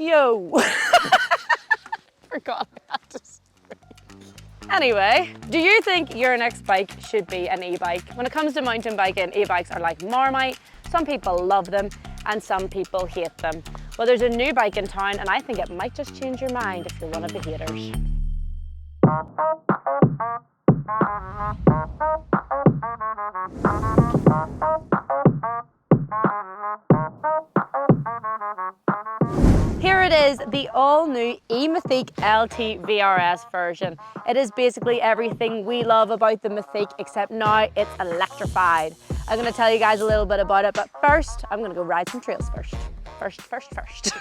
Yo! Forgot about this. Anyway, do you think your next bike should be an e-bike? When it comes to mountain biking, e-bikes are like Marmite. Some people love them and some people hate them. Well, there's a new bike in town and I think it might just change your mind if you're one of the haters. Here it is, the all-new E-Mythique LT VRS version. It is basically everything we love about the Mythique, except now it's electrified. I'm going to tell you guys a little bit about it, but first, I'm going to go ride some trails first. First.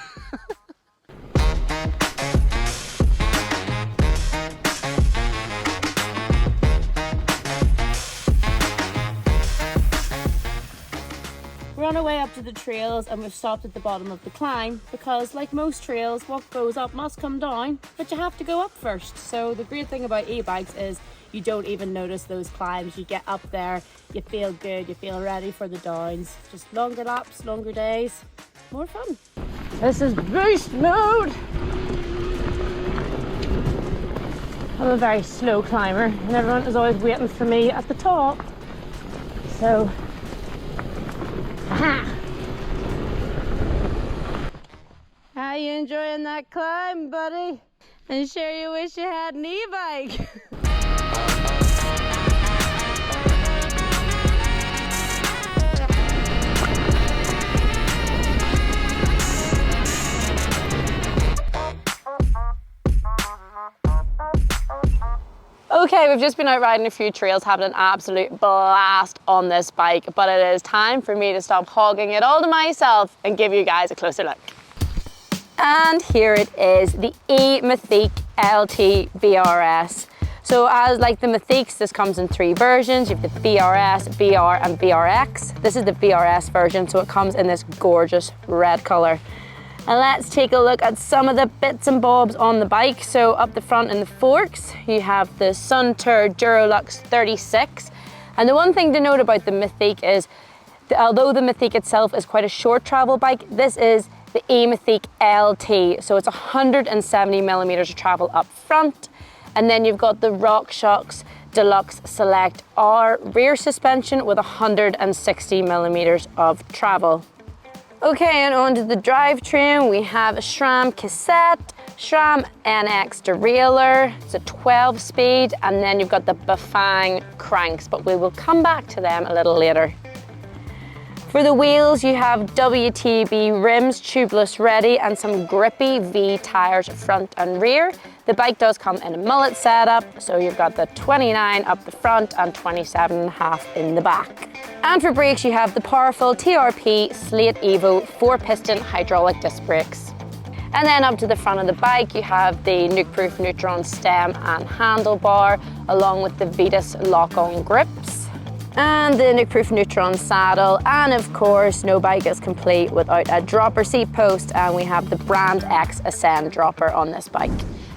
We're on our way up to the trails and we've stopped at the bottom of the climb because, like most trails, what goes up must come down, but you have to go up first. So the great thing about e-bikes is you don't even notice those climbs. You get up there, you feel good, you feel ready for the downs. Just longer laps, longer days, more fun. This is boost mode. I'm a very slow climber and everyone is always waiting for me at the top. So, aha! How you enjoying that climb, buddy? And sure you wish you had an e-bike. Okay, we've just been out riding a few trails, having an absolute blast on this bike, but it is time for me to stop hogging it all to myself and give you guys a closer look. And here it is, the E-Mythique LT VRS. So as like the Mythiques, this comes in 3 versions. You have the VRS, VR and VRX. This is the VRS version, so it comes in this gorgeous red color. And let's take a look at some of the bits and bobs on the bike. So up the front in the forks, you have the Suntour Durolux 36. And the one thing to note about the Mythique is, although the Mythique itself is quite a short travel bike, this is the E-Mythique LT. So it's 170 millimeters of travel up front. And then you've got the RockShox Deluxe Select R rear suspension with 160 millimeters of travel. Okay, and onto the drivetrain, we have a SRAM cassette, SRAM NX derailleur, it's a 12-speed, and then you've got the Bafang cranks, but we will come back to them a little later. For the wheels, you have WTB rims, tubeless ready, and some grippy V tires front and rear. The bike does come in a mullet setup, so you've got the 29 up the front and 27.5 in the back. And for brakes, you have the powerful TRP Slate Evo 4-piston hydraulic disc brakes. And then up to the front of the bike, you have the nuke-proof Neutron stem and handlebar, along with the Vitus lock-on grips, and the nuke-proof Neutron saddle. And of course, no bike is complete without a dropper seat post, and we have the Brand X Ascend dropper on this bike.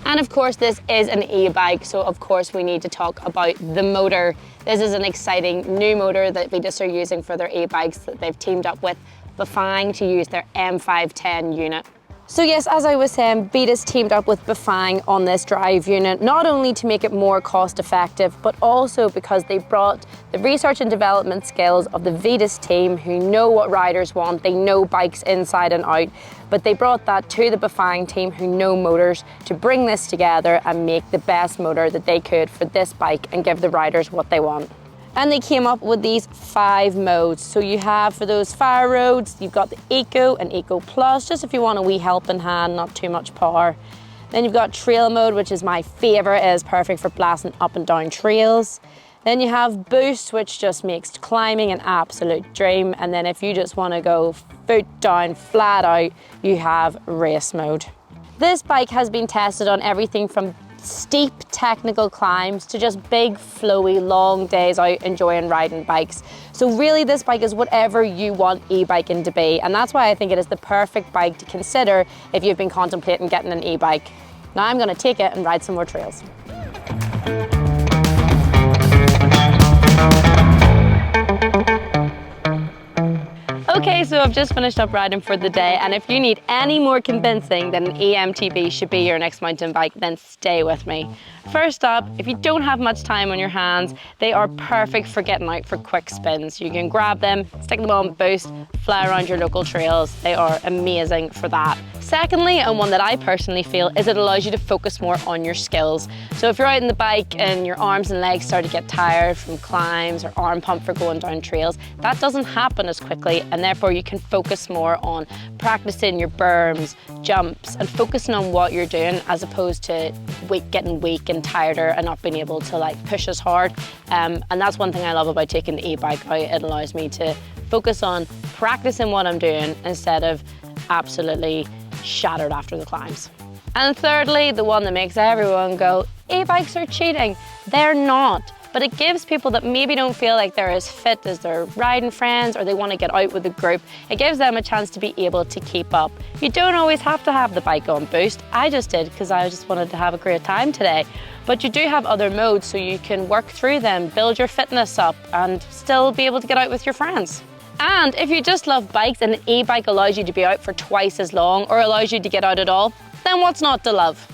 And of course, this is an e-bike, so of course we need to talk about the motor. This is an exciting new motor that Vitus are using for their e-bikes that they've teamed up with Bafang to use their M510 unit. So yes, as I was saying, Vitus teamed up with Bafang on this drive unit, not only to make it more cost effective, but also because they brought the research and development skills of the Vitus team, who know what riders want, they know bikes inside and out, but they brought that to the Bafang team, who know motors, to bring this together and make the best motor that they could for this bike and give the riders what they want. And they came up with these 5 modes. So you have, for those fire roads, you've got the Eco and Eco Plus, just if you want a wee helping hand, not too much power. Then you've got trail mode, which is my favorite. It is perfect for blasting up and down trails. Then you have Boost, which just makes climbing an absolute dream. And then if you just want to go foot down, flat out, you have race mode. This bike has been tested on everything from steep technical climbs to just big flowy long days out enjoying riding bikes. So really this bike is whatever you want e-biking to be, and that's why I think it is the perfect bike to consider if you've been contemplating getting an e-bike. Now I'm going to take it and ride some more trails. Okay, so I've just finished up riding for the day, and if you need any more convincing that an EMTB should be your next mountain bike, then stay with me. First up, if you don't have much time on your hands, they are perfect for getting out for quick spins. You can grab them, stick them on boost, fly around your local trails. They are amazing for that. Secondly, and one that I personally feel, is it allows you to focus more on your skills. So if you're out on the bike and your arms and legs start to get tired from climbs or arm pump for going down trails, that doesn't happen as quickly, and therefore you can focus more on practicing your berms, jumps, and focusing on what you're doing as opposed to getting weak and tireder and not being able to like push as hard. And that's one thing I love about taking the e-bike out. It allows me to focus on practicing what I'm doing instead of absolutely shattered after the climbs. And thirdly, the one that makes everyone go, e-bikes are cheating. They're not. But it gives people that maybe don't feel like they're as fit as their riding friends or they want to get out with a group, it gives them a chance to be able to keep up. You don't always have to have the bike on boost. I just did because I just wanted to have a great time today. But you do have other modes so you can work through them, build your fitness up and still be able to get out with your friends. And if you just love bikes and an e-bike allows you to be out for twice as long or allows you to get out at all, then what's not to love?